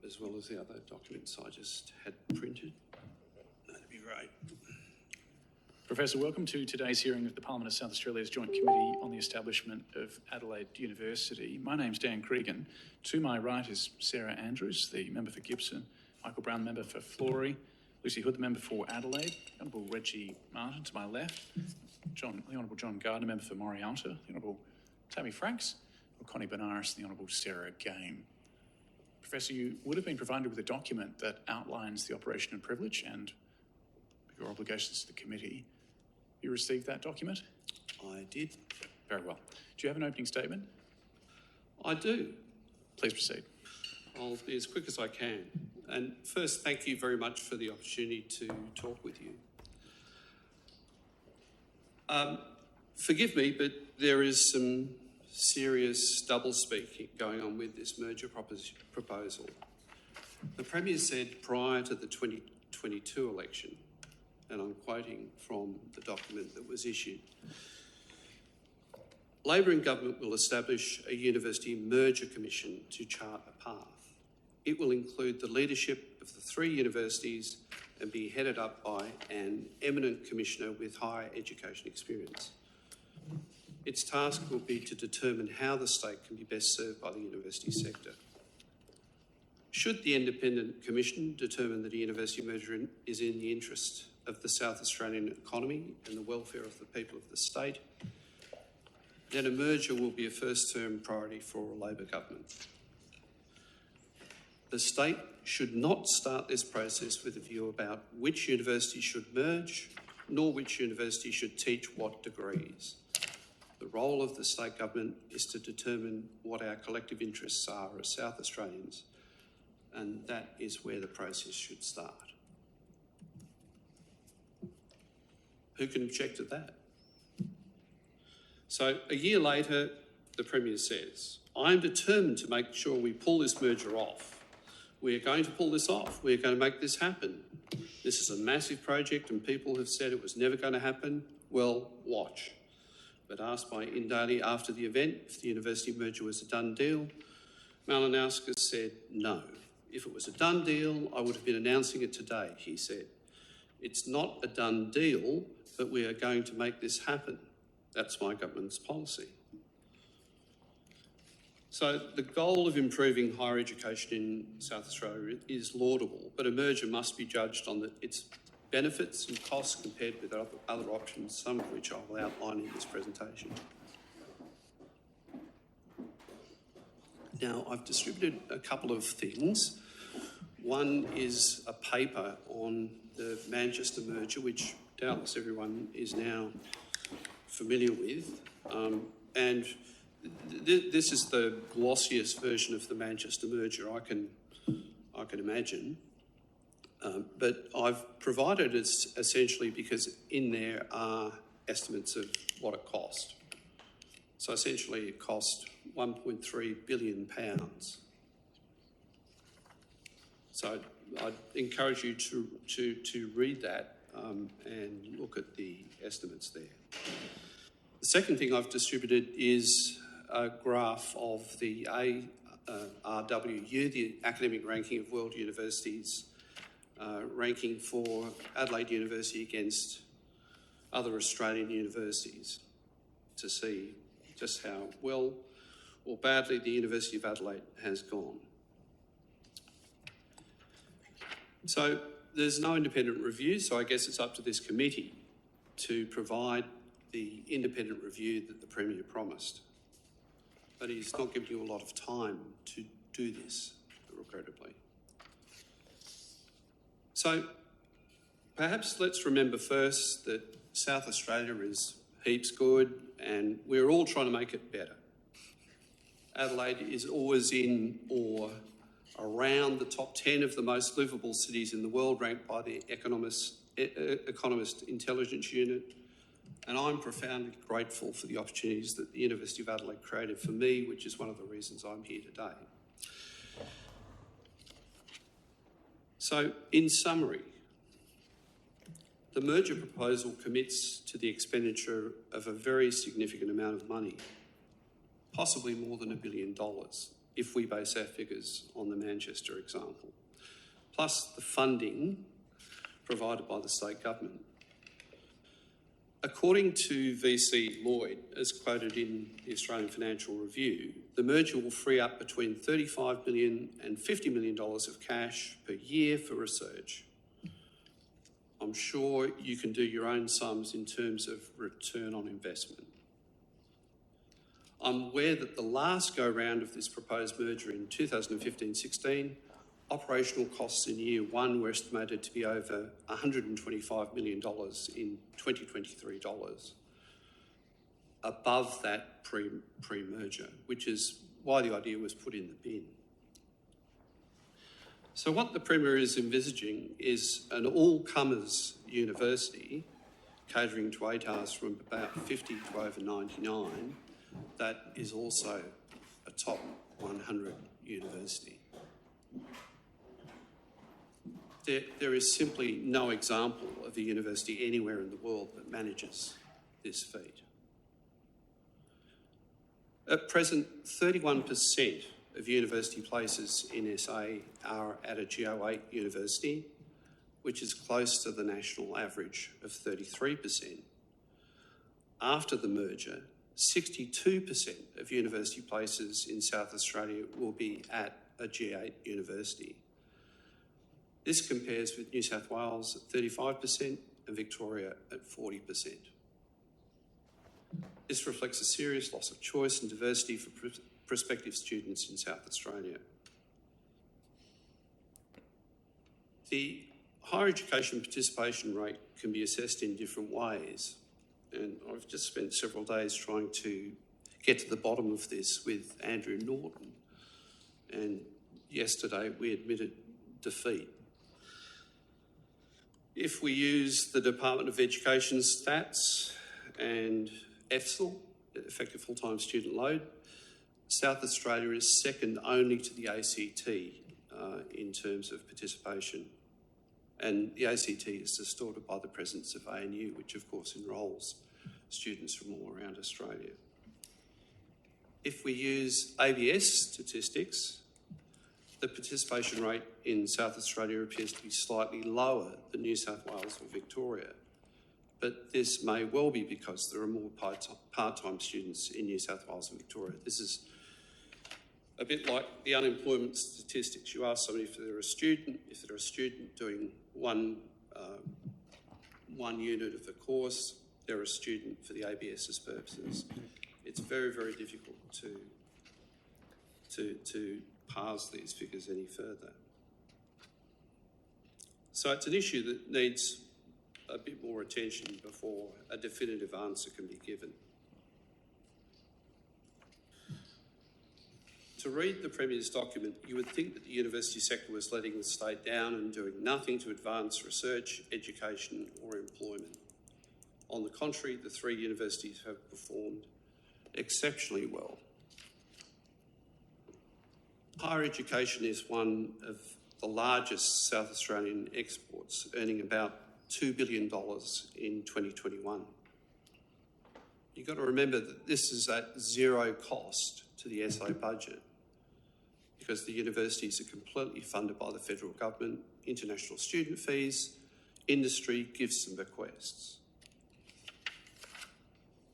as well as the other documents I just had printed. That'd be great. Professor, welcome to today's hearing of the Parliament of South Australia's Joint Committee on the Establishment of Adelaide University. My name's Dan Cregan. To my right is Sarah Andrews, the member for Gibson, Michael Brown, member for Florey, Lucy Hood, the member for Adelaide, the Honourable Reggie Martin to my left, the Honourable John Gardner, member for Morialta, the Honourable Tammy Franks, Connie Benares, and the Honourable Sarah Game. Professor, you would have been provided with a document that outlines the operation and privilege and your obligations to the committee. You received that document? I did. Very well. Do you have an opening statement? I do. Please proceed. I'll be as quick as I can. And first, thank you very much for the opportunity to talk with you. Forgive me, but there is some serious double-speak going on with this merger proposal. The Premier said prior to the 2022 election, and I'm quoting from the document that was issued, Labor in government will establish a university merger commission to chart a path. It will include the leadership of the three universities and be headed up by an eminent commissioner with higher education experience. Its task will be to determine how the state can be best served by the university sector. Should the independent commission determine that a university merger is in the interest of the South Australian economy and the welfare of the people of the state, then a merger will be a first-term priority for a Labor government. The state should not start this process with a view about which university should merge, nor which university should teach what degrees. The role of the state government is to determine what our collective interests are as South Australians, and that is where the process should start. Who can object to that? So a year later, the Premier says, I'm determined to make sure we pull this merger off. We're going to pull this off. We're going to make this happen. This is a massive project and people have said it was never going to happen. Well, watch. But asked by Indaly after the event if the university merger was a done deal, Malinauskas said no. If it was a done deal, I would have been announcing it today, he said. It's not a done deal, but we are going to make this happen. That's my government's policy. So the goal of improving higher education in South Australia is laudable, but a merger must be judged on its benefits and costs compared with other options, some of which I will outline in this presentation. Now, I've distributed a couple of things. One is a paper on the Manchester merger, which doubtless everyone is now familiar with. And this is the glossiest version of the Manchester merger I can imagine. But I've provided it essentially because in there are estimates of what it cost. So essentially it cost £1.3 billion. So I'd encourage you to read that and look at the estimates there. The second thing I've distributed is a graph of the ARWU, the academic ranking of world universities, ranking for Adelaide University against other Australian universities to see just how well or badly the University of Adelaide has gone. So there's no independent review, so I guess it's up to this committee to provide the independent review that the Premier promised. But he's not given you a lot of time to do this, regrettably. So perhaps let's remember first that South Australia is heaps good and we're all trying to make it better. Adelaide is always in or around the top 10 of the most livable cities in the world, ranked by the Economist Intelligence Unit. And I'm profoundly grateful for the opportunities that the University of Adelaide created for me, which is one of the reasons I'm here today. So, in summary, the merger proposal commits to the expenditure of a very significant amount of money, possibly more than $1 billion, if we base our figures on the Manchester example, plus the funding provided by the state government. According to VC Lloyd, as quoted in the Australian Financial Review, the merger will free up between $35 million and $50 million of cash per year for research. I'm sure you can do your own sums in terms of return on investment. I'm aware that the last go-round of this proposed merger in 2015-16, operational costs in year one were estimated to be over $125 million in 2023 dollars, above that pre-merger, which is why the idea was put in the bin. So what the Premier is envisaging is an all-comers university catering to ATARs from about 50 to over 99 that is also a top 100 university. There is simply no example of a university anywhere in the world that manages this feat. At present, 31% of university places in SA are at a Geo 8 university, which is close to the national average of 33%. After the merger, 62% of university places in South Australia will be at a G8 university. This compares with New South Wales at 35% and Victoria at 40%. This reflects a serious loss of choice and diversity for prospective students in South Australia. The higher education participation rate can be assessed in different ways, and I've just spent several days trying to get to the bottom of this with Andrew Norton, and yesterday we admitted defeat. If we use the Department of Education stats and EFSL, effective full-time student load, South Australia is second only to the ACT in terms of participation. And the ACT is distorted by the presence of ANU, which of course enrolls students from all around Australia. If we use ABS statistics, the participation rate in South Australia appears to be slightly lower than New South Wales or Victoria. But this may well be because there are more part-time students in New South Wales and Victoria. This is a bit like the unemployment statistics. You ask somebody if they're a student doing one unit of the course, they're a student for the ABS's purposes. It's very, very difficult to parse these figures any further. So it's an issue that needs a bit more attention before a definitive answer can be given. To read the Premier's document, you would think that the university sector was letting the state down and doing nothing to advance research, education or employment. On the contrary, the three universities have performed exceptionally well. Higher education is one of the largest South Australian exports, earning about $2 billion in 2021. You've got to remember that this is at zero cost to the SA budget because the universities are completely funded by the federal government, international student fees, industry, gifts and bequests.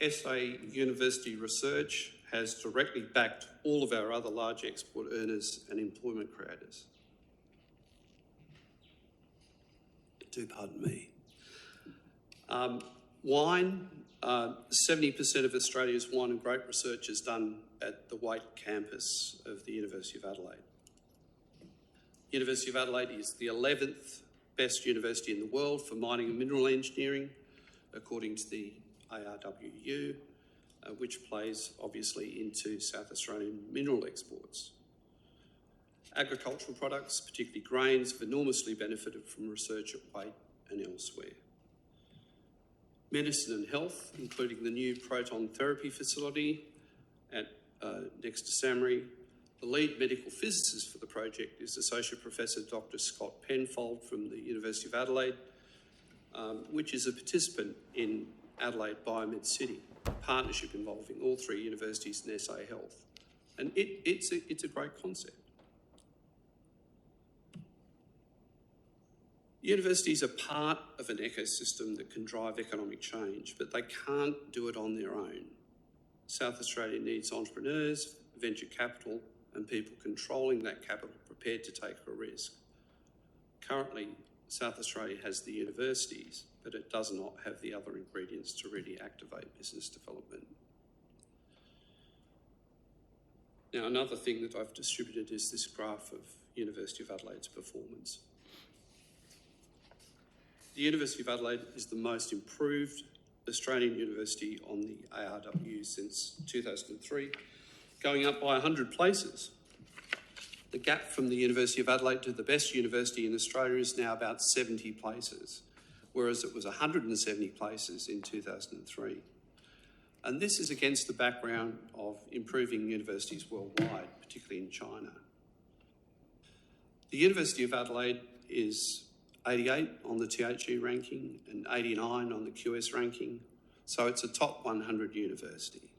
SA University Research has directly backed all of our other large export earners and employment creators. Do pardon me. Wine, 70% of Australia's wine and grape research is done at the Waite campus of the University of Adelaide. University of Adelaide is the 11th best university in the world for mining and mineral engineering, according to the ARWU, which plays obviously into South Australian mineral exports. Agricultural products, particularly grains, have enormously benefited from research at Waite and elsewhere. Medicine and health, including the new proton therapy facility at next to SAMRI. The lead medical physicist for the project is Associate Professor Dr. Scott Penfold from the University of Adelaide, which is a participant in Adelaide Biomed City, a partnership involving all three universities and SA Health, And it's a great concept. Universities are part of an ecosystem that can drive economic change, but they can't do it on their own. South Australia needs entrepreneurs, venture capital, and people controlling that capital prepared to take a risk. Currently, South Australia has the universities, but it does not have the other ingredients to really activate business development. Now, another thing that I've distributed is this graph of University of Adelaide's performance. The University of Adelaide is the most improved Australian university on the ARW since 2003, going up by 100 places. The gap from the University of Adelaide to the best university in Australia is now about 70 places, whereas it was 170 places in 2003. And this is against the background of improving universities worldwide, particularly in China. The University of Adelaide is 88 on the THE ranking and 89 on the QS ranking. So it's a top 100 university.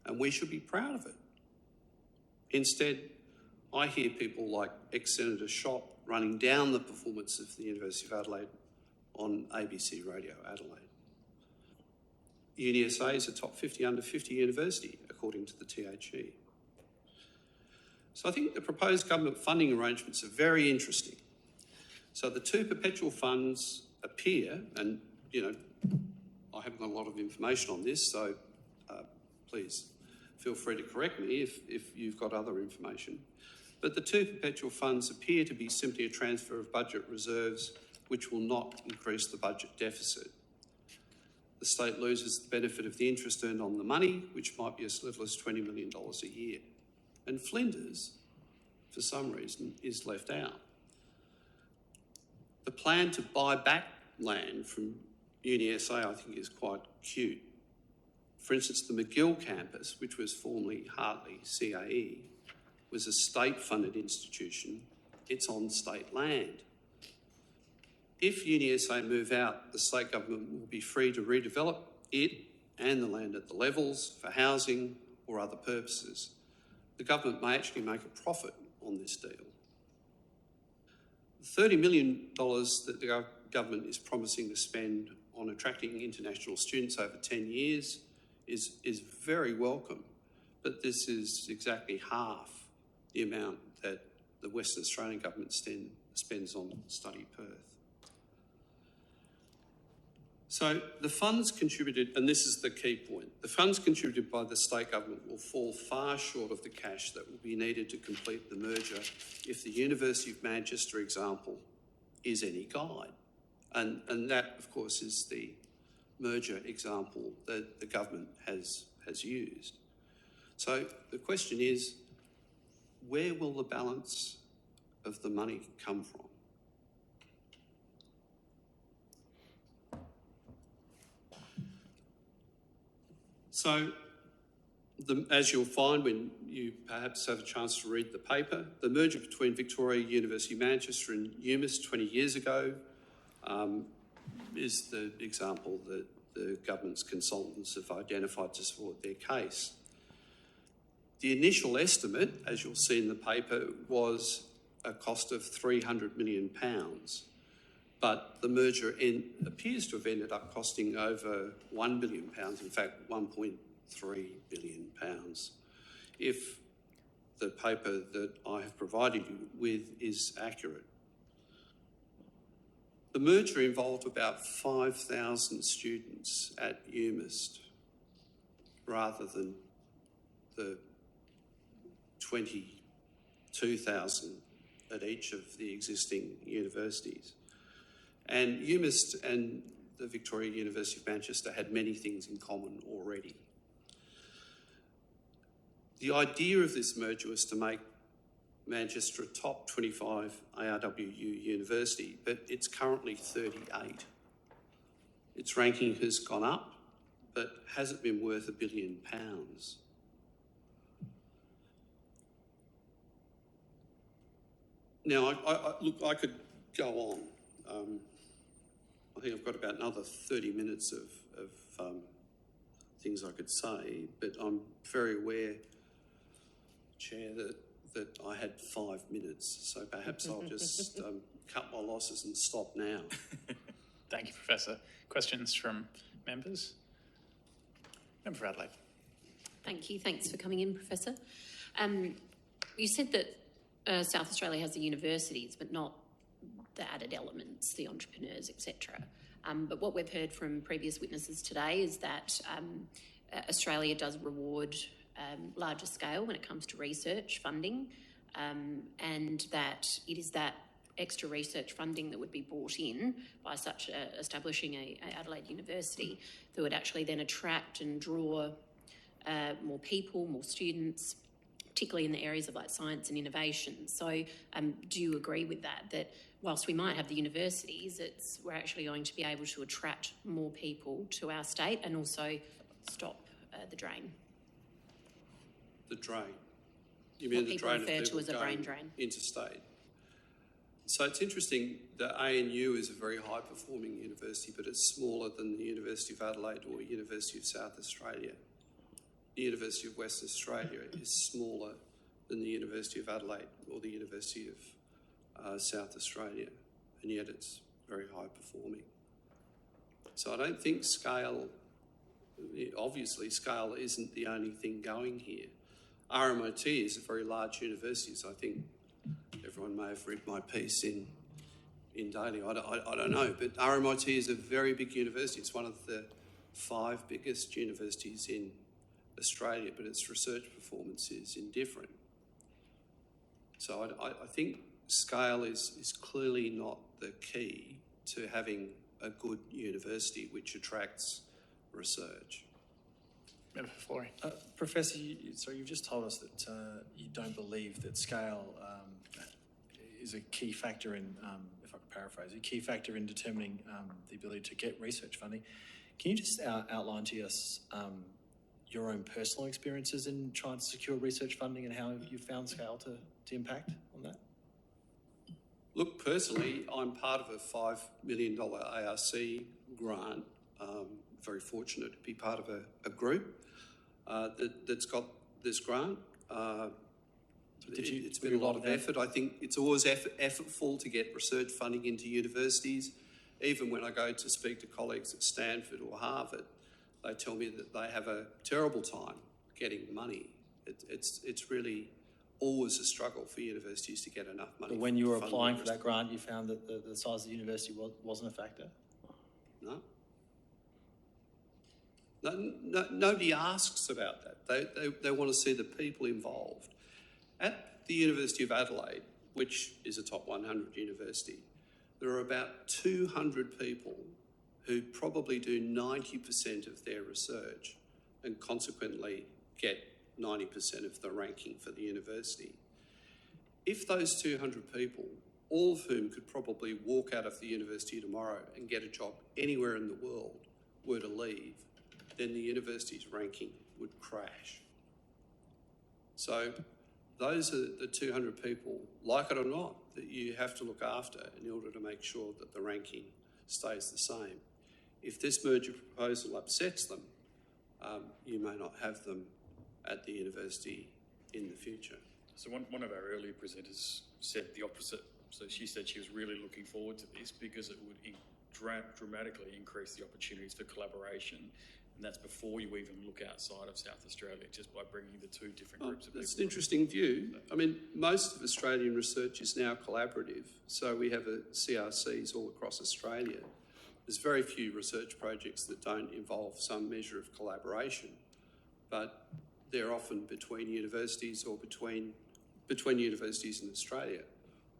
And we should be proud of it. Instead, I hear people like ex-Senator Schopp running down the performance of the University of Adelaide on ABC Radio Adelaide. UniSA is a top 50 under 50 university, according to the THE. So I think the proposed government funding arrangements are very interesting. So the two perpetual funds appear, and I haven't got a lot of information on this, so please feel free to correct me if you've got other information. But the two perpetual funds appear to be simply a transfer of budget reserves, which will not increase the budget deficit. The state loses the benefit of the interest earned on the money, which might be as little as $20 million a year. And Flinders, for some reason, is left out. The plan to buy back land from UniSA, I think, is quite cute. For instance, the McGill campus, which was formerly Hartley CAE, was a state-funded institution. It's on state land. If UniSA move out, the state government will be free to redevelop it and the land at the levels for housing or other purposes. The government may actually make a profit on this deal. $30 million that the government is promising to spend on attracting international students over 10 years is very welcome, but this is exactly half the amount that the Western Australian government spends on Study Perth. So the funds contributed, and this is the key point, the funds contributed by the state government will fall far short of the cash that will be needed to complete the merger if the University of Manchester example is any guide. And that, of course, is the merger example that the government has used. So the question is, where will the balance of the money come from? So, as you'll find when you perhaps have a chance to read the paper, the merger between Victoria University of Manchester and UMass 20 years ago is the example that the government's consultants have identified to support their case. The initial estimate, as you'll see in the paper, was a cost of £300 million, but the merger appears to have ended up costing over £1 billion, in fact £1.3 billion, if the paper that I have provided you with is accurate. The merger involved about 5,000 students at UMass rather than the 22,000 at each of the existing universities. And UMass and the Victoria University of Manchester had many things in common already. The idea of this merger was to make Manchester a top 25 ARWU university, but it's currently 38. Its ranking has gone up, but hasn't been worth £1 billion. Now, look, I could go on. I think I've got about another 30 minutes of things I could say, but I'm very aware Chair, that I had 5 minutes, so perhaps I'll just cut my losses and stop now. Thank you, Professor. Questions from members? Member for Adelaide. Thank you. Thanks for coming in, Professor. You said that South Australia has the universities, but not the added elements, the entrepreneurs, etc. But what we've heard from previous witnesses today is that Australia does reward larger scale when it comes to research funding, and that it is that extra research funding that would be brought in by such establishing a Adelaide University that would actually then attract and draw more people, more students, particularly in the areas of like science and innovation. So do you agree with that, that whilst we might have the universities, we're actually going to be able to attract more people to our state and also stop the drain? The drain? You mean what the people drain of refer people to as a brain drain? Interstate. So it's interesting that ANU is a very high-performing university, but it's smaller than the University of Adelaide or University of South Australia. The University of Western Australia is smaller than the University of Adelaide or the University of South Australia, and yet it's very high-performing. So I don't think scale, obviously scale isn't the only thing going here. RMIT is a very large university, so I think everyone may have read my piece in Daily. I don't know, but RMIT is a very big university. It's one of the 5 biggest universities in Australia, but its research performance is indifferent. So I think scale is clearly not the key to having a good university which attracts research. Member for Florey. Professor, so you've just told us that you don't believe that scale is a key factor in, if I could paraphrase, a key factor in determining the ability to get research funding. Can you just outline to us your own personal experiences in trying to secure research funding and how you found scale to impact on that? Look, personally, I'm part of a $5 million ARC grant. Very fortunate to be part of a group that's got this grant. It's been a lot of effort. I think it's always effortful to get research funding into universities. Even when I go to speak to colleagues at Stanford or Harvard, they tell me that they have a terrible time getting money. It's really always a struggle for universities to get enough money. But when you were applying for that grant, you found that the size of the university wasn't a factor? No. Nobody asks about that. They want to see the people involved. At the University of Adelaide, which is a top 100 university, there are about 200 people who probably do 90% of their research and consequently get 90% of the ranking for the university. If those 200 people, all of whom could probably walk out of the university tomorrow and get a job anywhere in the world, were to leave, then the university's ranking would crash. So those are the 200 people, like it or not, that you have to look after in order to make sure that the ranking stays the same. If this merger proposal upsets them, you may not have them at the university in the future. So one of our earlier presenters said the opposite. So she said she was really looking forward to this because it would dramatically increase the opportunities for collaboration. And that's before you even look outside of South Australia, just by bringing the 2 different groups of people. That's an interesting view. I mean, most of Australian research is now collaborative. So we have CRCs all across Australia. There's very few research projects that don't involve some measure of collaboration, but they're often between universities or between universities in Australia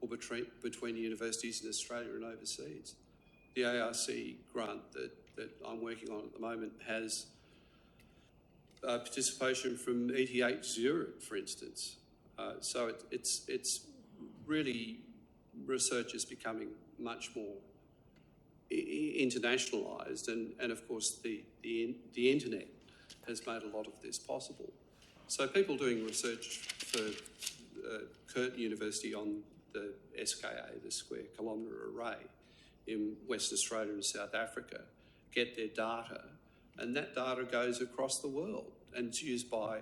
or between universities in Australia and overseas. The ARC grant that I'm working on at the moment has participation from ETH Zurich, for instance. So it's really, research is becoming much more internationalised, and of course the internet has made a lot of this possible. So people doing research for Curtin University on the SKA, the Square Kilometre Array, in Western Australia and South Africa, get their data, and that data goes across the world and it's used by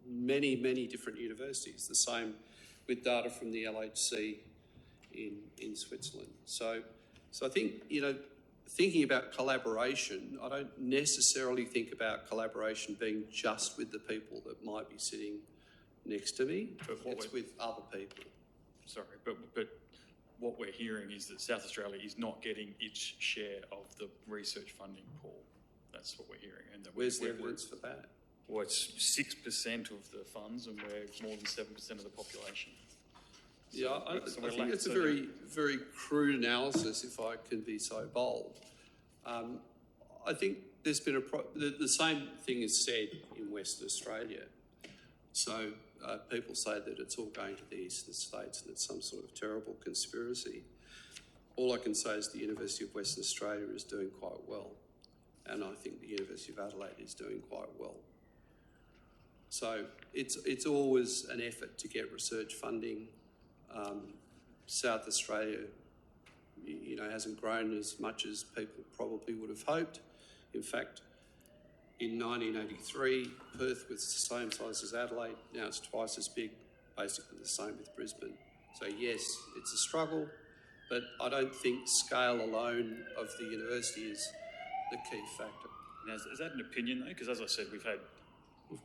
many, many different universities. The same with data from the LHC in Switzerland. So I think, thinking about collaboration, I don't necessarily think about collaboration being just with the people that might be sitting next to me. It's with other people. Sorry, but what we're hearing is that South Australia is not getting its share of the research funding pool. That's what we're hearing. And that Where's the evidence for that? Well, it's 6% of the funds, and we're more than 7% of the population. Yeah, I think it's a very, very crude analysis, if I can be so bold. I think there's been the same thing is said in Western Australia. So people say that it's all going to the eastern states and it's some sort of terrible conspiracy. All I can say is the University of Western Australia is doing quite well, and I think the University of Adelaide is doing quite well. So it's always an effort to get research funding. South Australia, hasn't grown as much as people probably would have hoped. In fact, in 1983, Perth was the same size as Adelaide. Now it's twice as big, basically the same with Brisbane. So yes, it's a struggle, but I don't think scale alone of the university is the key factor. Now, is that an opinion though? Because as I said, we've had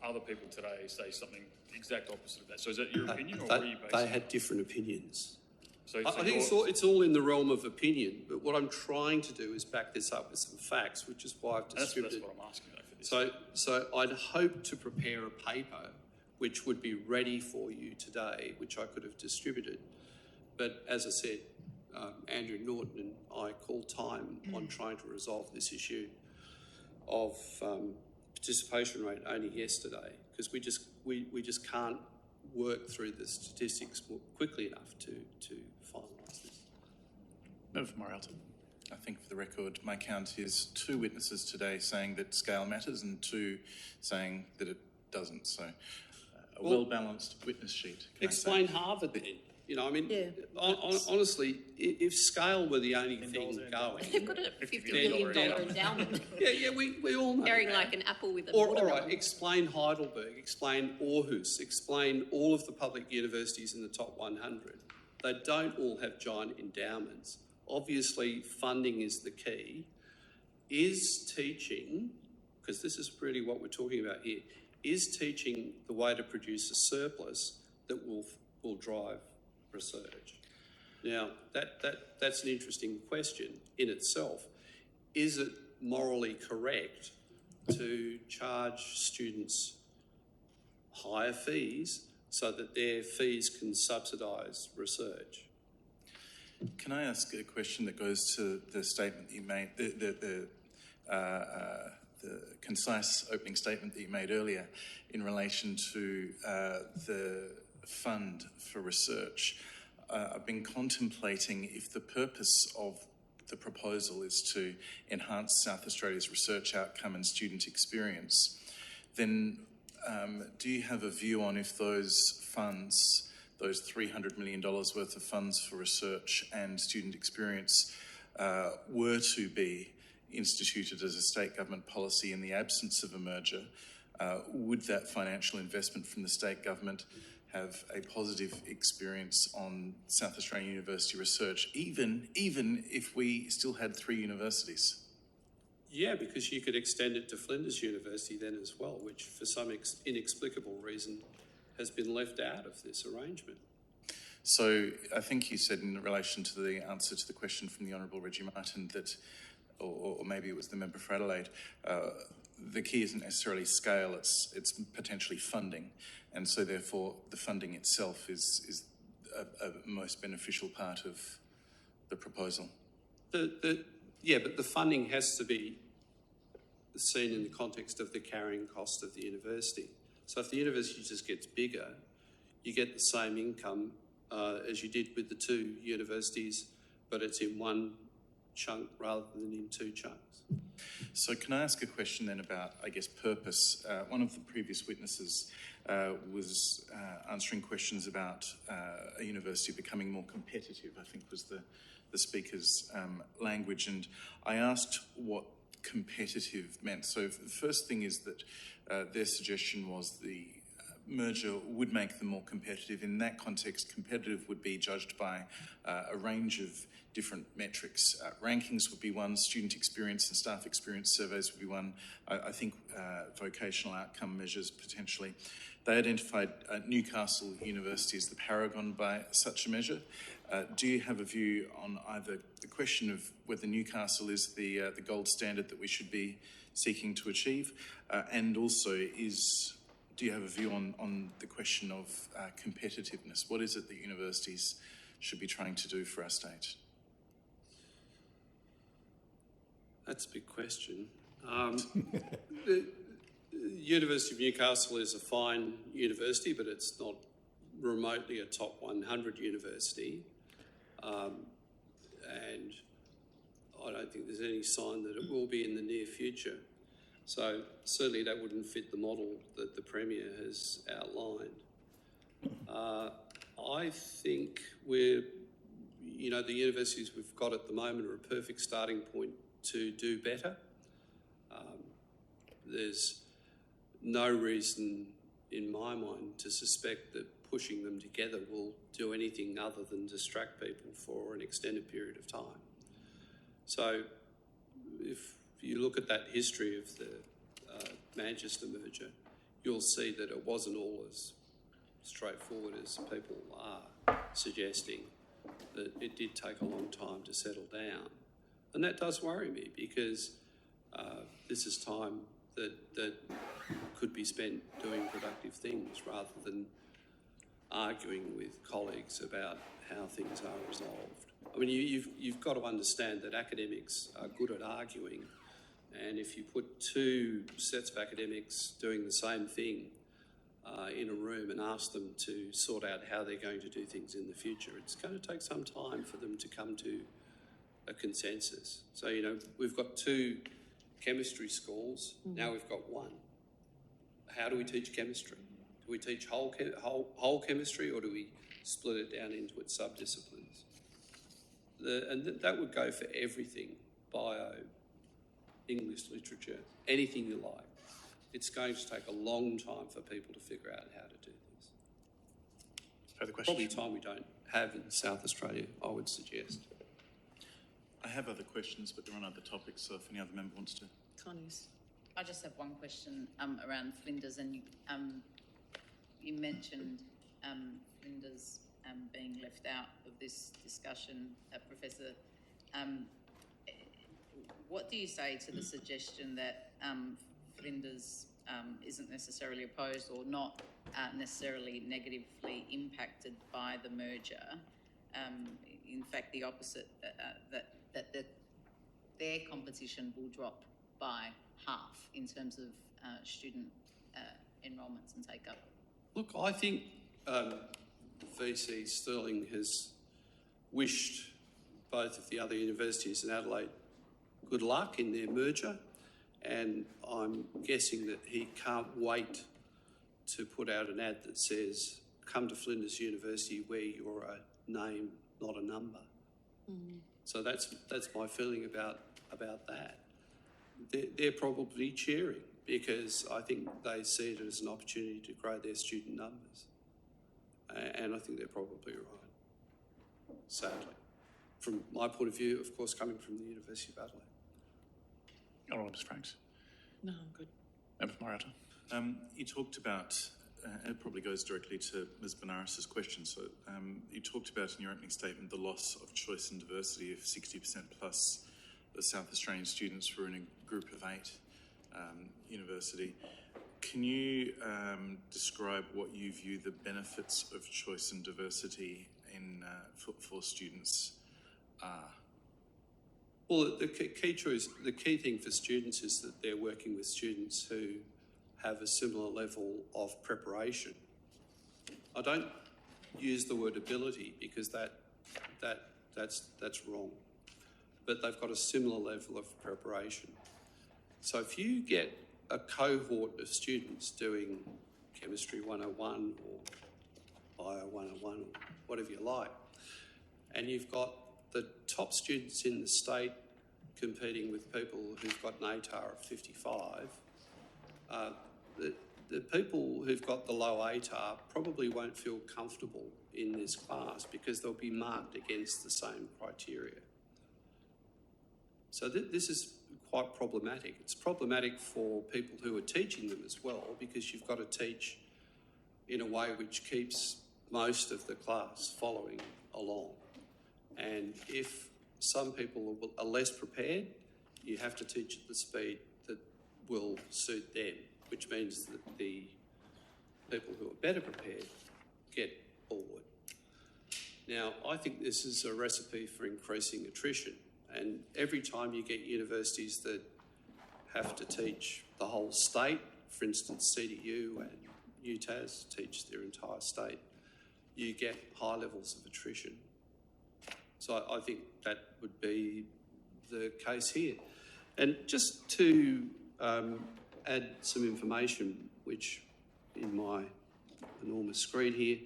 other people today say something the exact opposite of that. So is that your opinion, or what are you basing? They had different opinions. So I think it's all in the realm of opinion, but what I'm trying to do is back this up with some facts, which is why I've distributed. That's what I'm asking though for this. So I'd hope to prepare a paper which would be ready for you today, which I could have distributed. But as I said, Andrew Norton and I called time on trying to resolve this issue of participation rate only yesterday, because we just can't work through the statistics quickly enough to finalise this. Member for Moralton. I think for the record, my count is 2 witnesses today saying that scale matters and 2 saying that it doesn't. So a well-balanced witness sheet. Explain Harvard then. Honestly, if scale were the only thing going... They've got a $50 million endowment. Yeah, we all know Carrying that. like an apple with a All watermelon. right, explain Heidelberg, explain Aarhus, explain all of the public universities in the top 100. They don't all have giant endowments. Obviously, funding is the key. Is teaching, because this is really what we're talking about here, is teaching the way to produce a surplus that will drive research? Now, that's an interesting question in itself. Is it morally correct to charge students higher fees so that their fees can subsidise research? Can I ask a question that goes to the statement that you made, the concise opening statement that you made earlier in relation to the fund for research? I've been contemplating if the purpose of the proposal is to enhance South Australia's research outcome and student experience, then do you have a view on if those funds, those $300 million worth of funds for research and student experience were to be instituted as a state government policy in the absence of a merger, would that financial investment from the state government have a positive experience on South Australian university research, even if we still had 3 universities? Yeah, because you could extend it to Flinders University then as well, which for some inexplicable reason has been left out of this arrangement. So I think you said in relation to the answer to the question from the Honourable Reggie Martin that, or maybe it was the member for Adelaide, the key isn't necessarily scale, it's potentially funding. And so therefore the funding itself is a most beneficial part of the proposal. Yeah, but the funding has to be seen in the context of the carrying cost of the university. So if the university just gets bigger, you get the same income as you did with the 2 universities, but it's in one chunk rather than in 2 chunks. So can I ask a question then about, I guess, purpose? One of the previous witnesses was answering questions about a university becoming more competitive, I think was the speaker's language, and I asked what competitive meant. So the first thing is that their suggestion was the merger would make them more competitive. In that context, competitive would be judged by a range of different metrics. Rankings would be one, student experience and staff experience surveys would be one, I think vocational outcome measures potentially. They identified Newcastle University as the paragon by such a measure. Do you have a view on either the question of whether Newcastle is the gold standard that we should be seeking to achieve, and also do you have a view on the question of competitiveness? What is it that universities should be trying to do for our state? That's a big question. The University of Newcastle is a fine university, but it's not remotely a top 100 university. And I don't think there's any sign that it will be in the near future. So certainly that wouldn't fit the model that the Premier has outlined. I think the universities we've got at the moment are a perfect starting point to do better. There's no reason in my mind to suspect that pushing them together will do anything other than distract people for an extended period of time. So if you look at that history of the Manchester merger, you'll see that it wasn't all as straightforward as people are suggesting, that it did take a long time to settle down. And that does worry me, because this is time that could be spent doing productive things rather than arguing with colleagues about how things are resolved. I mean, you've got to understand that academics are good at arguing, and if you put two sets of academics doing the same thing in a room and ask them to sort out how they're going to do things in the future, it's going to take some time for them to come to a consensus. So, we've got two chemistry schools, now we've got one. How do we teach chemistry? Do we teach whole chemistry, or do we split it down into its subdisciplines? And that would go for everything: bio, English literature, anything you like. It's going to take a long time for people to figure out how to do this. Further questions? Probably time we don't have in South Australia, I would suggest. I have other questions, but they're on other topics, so if any other member wants to. Connie's. I just have one question around Flinders, and you mentioned Flinders being left out of this discussion, Professor. What do you say to the suggestion that Flinders isn't necessarily opposed or not necessarily negatively impacted by the merger? In fact, the opposite, that their competition will drop by half in terms of student enrolments and take-up. Look, I think VC Sterling has wished both of the other universities in Adelaide good luck in their merger, and I'm guessing that he can't wait to put out an ad that says, "Come to Flinders University where you're a name, not a number." So that's my feeling about that. They're probably cheering, because I think they see it as an opportunity to grow their student numbers. And I think they're probably right, sadly. From my point of view, of course, coming from the University of Adelaide. Honourable Ms. Franks. No, I'm good. Member for Marietta. You talked about, and it probably goes directly to Ms. Benares's question, so you talked about in your opening statement the loss of choice and diversity of 60% plus the South Australian students who are in a group of 8 university. Can you describe what you view the benefits of choice and diversity for students are? Well, the key thing for students is that they're working with students who have a similar level of preparation. I don't use the word ability, because that's wrong, but they've got a similar level of preparation. So if you get a cohort of students doing Chemistry 101 or Bio 101 or whatever you like, and you've got the top students in the state competing with people who've got an ATAR of 55, the people who've got the low ATAR probably won't feel comfortable in this class because they'll be marked against the same criteria. So this is quite problematic. It's problematic for people who are teaching them as well, because you've got to teach in a way which keeps most of the class following along. And if some people are less prepared, you have to teach at the speed that will suit them, which means that the people who are better prepared get bored. Now, I think this is a recipe for increasing attrition. And every time you get universities that have to teach the whole state, for instance, CDU and UTAS teach their entire state, you get high levels of attrition. So I think that would be the case here. And just to add some information, which in my enormous screen here,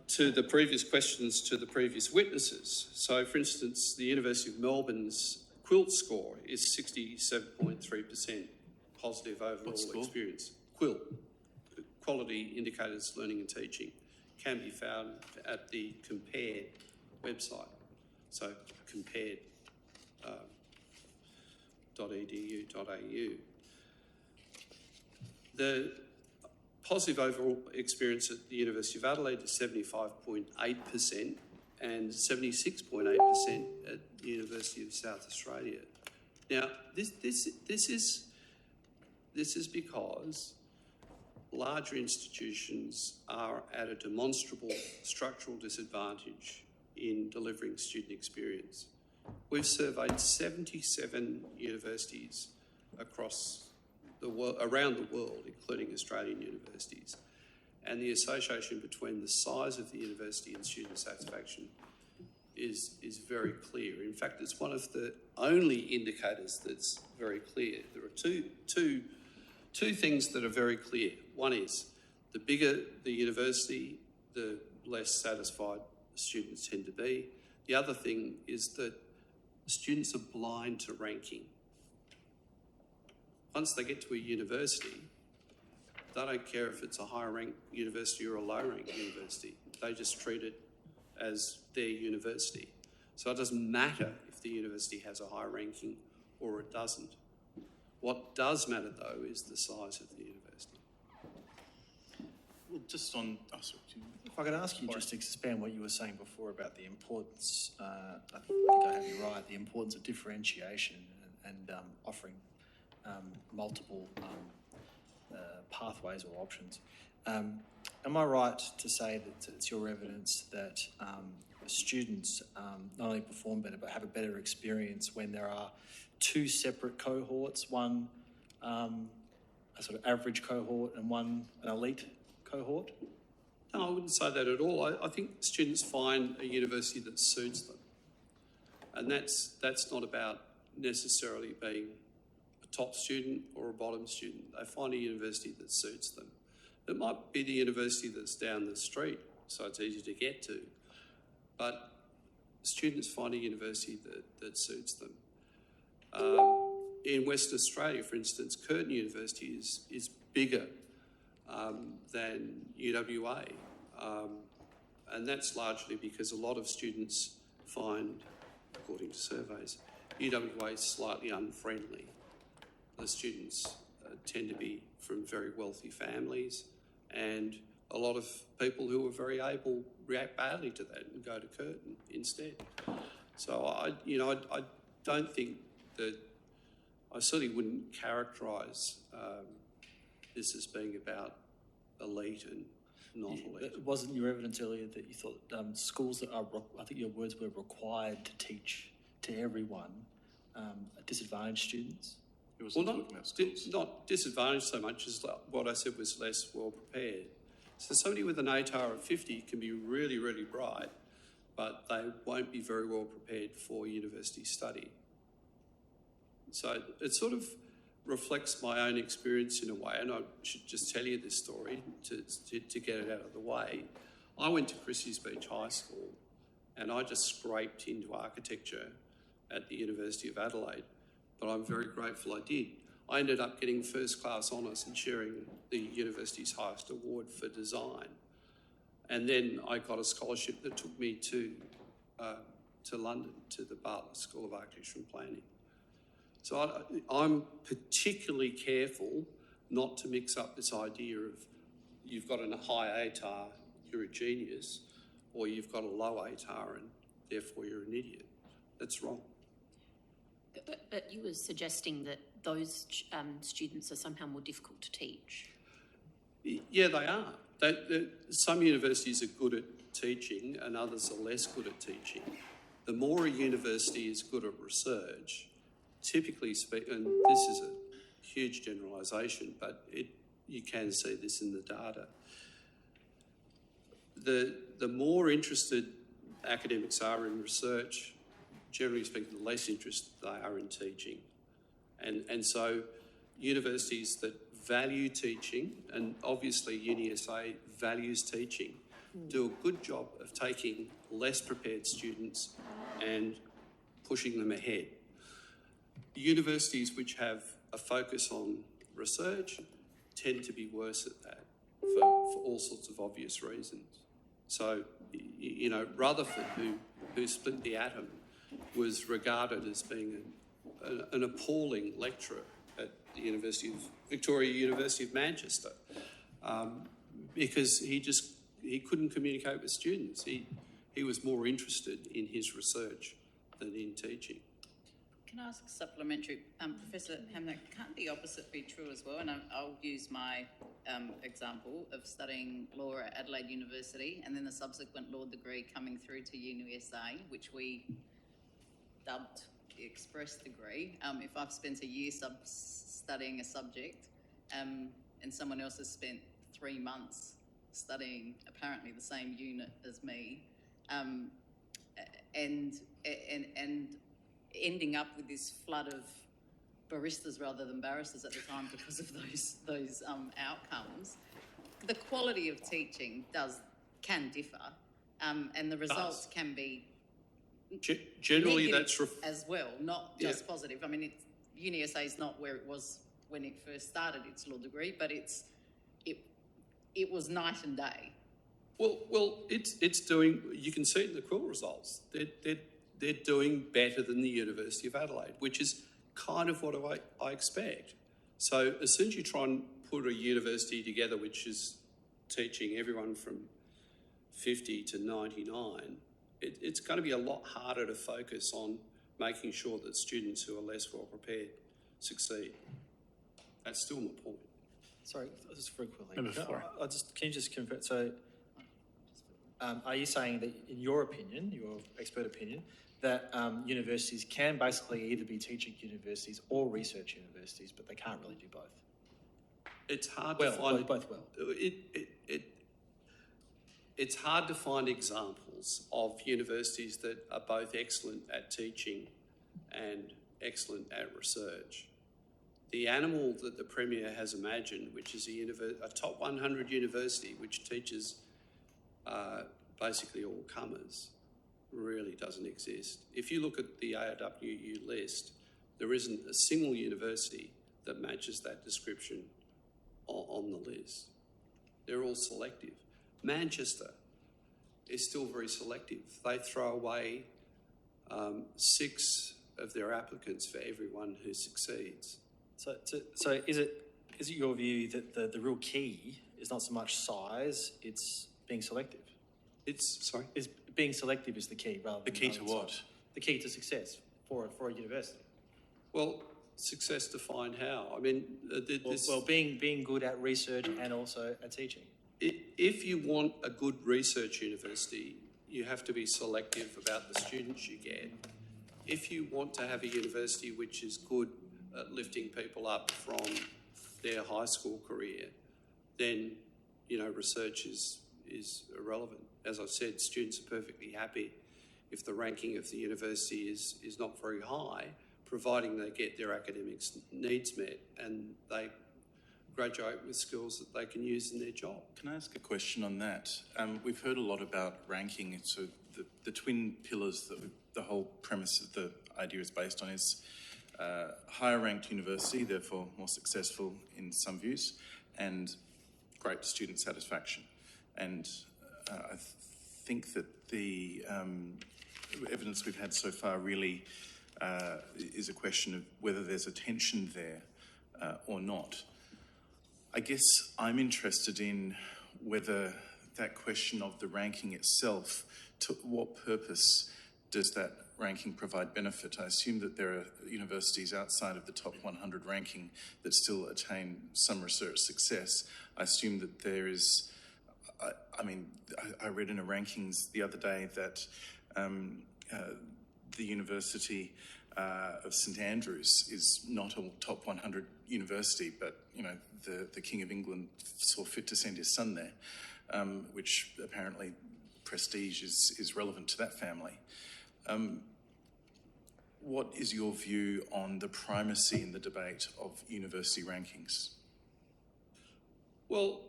to the previous questions to the previous witnesses. So, for instance, the University of Melbourne's QUILT score is 67.3% positive overall experience. QUILT, Quality Indicators Learning and Teaching, can be found at the Compared website. So, compared.edu.au. The positive overall experience at the University of Adelaide is 75.8% and 76.8% at the University of South Australia. Now, this is because larger institutions are at a demonstrable structural disadvantage in delivering student experience. We've surveyed 77 universities across the world, around the world, including Australian universities, and the association between the size of the university and student satisfaction is very clear. In fact, it's one of the only indicators that's very clear. There are two things that are very clear. One is the bigger the university, the less satisfied students tend to be. The other thing is that students are blind to ranking. Once they get to a university, they don't care if it's a high-ranked university or a low-ranked university. They just treat it as their university. So it doesn't matter if the university has a high ranking or it doesn't. What does matter, though, is the size of the university. Well, just on... If I could ask you just to expand what you were saying before about the importance, I think I have you right, the importance of differentiation and offering multiple pathways or options. Am I right to say that it's your evidence that students not only perform better but have a better experience when there are two separate cohorts, one a sort of average cohort and one an elite cohort? No, I wouldn't say that at all. I think students find a university that suits them. And that's not about necessarily being a top student or a bottom student. They find a university that suits them. It might be the university that's down the street, so it's easy to get to, but students find a university that suits them. In Western Australia, for instance, Curtin University is bigger than UWA, and that's largely because a lot of students find, according to surveys, UWA is slightly unfriendly. The students tend to be from very wealthy families, and a lot of people who are very able react badly to that and go to Curtin instead. So I don't think that, I certainly wouldn't characterise this as being about elite and not elite. Wasn't your evidence earlier that you thought schools that are, I think your words were required to teach to everyone, disadvantaged students? Not disadvantaged so much as what I said was less well prepared. So somebody with an ATAR of 50 can be really, really bright, but they won't be very well prepared for university study. So it sort of reflects my own experience in a way, and I should just tell you this story to get it out of the way. I went to Christie's Beach High School and I just scraped into architecture at the University of Adelaide, but I'm very grateful I did. I ended up getting first class honours and sharing the university's highest award for design. And then I got a scholarship that took me to London, to the Bartlett School of Architecture and Planning. So I'm particularly careful not to mix up this idea of you've got a high ATAR, you're a genius, or you've got a low ATAR and therefore you're an idiot. That's wrong. But you were suggesting that those students are somehow more difficult to teach. Yeah, they are. Some universities are good at teaching and others are less good at teaching. The more a university is good at research, typically speaking, and this is a huge generalisation, but you can see this in the data. The more interested academics are in research, generally speaking, the less interested they are in teaching. And so universities that value teaching, and obviously UniSA values teaching, do a good job of taking less prepared students and pushing them ahead. Universities which have a focus on research tend to be worse at that for all sorts of obvious reasons. So, you know, Rutherford, who split the atom, was regarded as being an appalling lecturer at the Victoria University of Manchester, because he couldn't communicate with students. He was more interested in his research than in teaching. Can I ask a supplementary? Professor Hanmer, can't the opposite be true as well? And I'll use my example of studying law at Adelaide University and then the subsequent law degree coming through to UniSA, which we dubbed the express degree. If I've spent a year studying a subject and someone else has spent 3 months studying apparently the same unit as me, and ending up with this flood of baristas rather than barristers at the time because of those outcomes, the quality of teaching can differ, and the results can be Generally, negative that's as well, not just positive. I mean, UniSA is not where it was when it first started its law degree, but it was night and day. Well, it's doing. You can see it in the quill results. They're doing better than the University of Adelaide, which is kind of what I expect. So as soon as you try and put a university together which is teaching everyone from 50 to 99, it's going to be a lot harder to focus on making sure that students who are less well prepared succeed. That's still my point. Sorry, just very quickly. Number 4. Can you just confirm? So, are you saying that, in your opinion, your expert opinion, that universities can basically either be teaching universities or research universities, but they can't really do both? It's hard to find both well. It's hard to find examples of universities that are both excellent at teaching and excellent at research. The animal that the Premier has imagined, which is a top 100 university which teaches basically all comers, really doesn't exist. If you look at the ARWU list, there isn't a single university that matches that description on the list. They're all selective. Manchester is still very selective. They throw away 6 of their applicants for everyone who succeeds. So is it your view that the real key is not so much size, it's being selective? Is being selective is the key rather than The key to what? size. The key to success for a university. Well, success defined how? I mean, being good at research and also at teaching. If you want a good research university, you have to be selective about the students you get. If you want to have a university which is good at lifting people up from their high school career, then, you know, research is irrelevant. As I've said, students are perfectly happy if the ranking of the university is not very high, providing they get their academics needs met and they graduate with skills that they can use in their job. Can I ask a question on that? We've heard a lot about ranking. So the twin pillars that the whole premise of the idea is based on is higher ranked university, therefore more successful in some views, and great student satisfaction. And I think that the evidence we've had so far really is a question of whether there's a tension there or not. I guess I'm interested in whether that question of the ranking itself, to what purpose does that ranking provide benefit? I assume that there are universities outside of the top 100 ranking that still attain some research success. I assume that there is, I read in a rankings the other day that the University of St Andrews is not a top 100 university, but the King of England saw fit to send his son there, which apparently prestige is relevant to that family. What is your view on the primacy in the debate of university rankings? Well,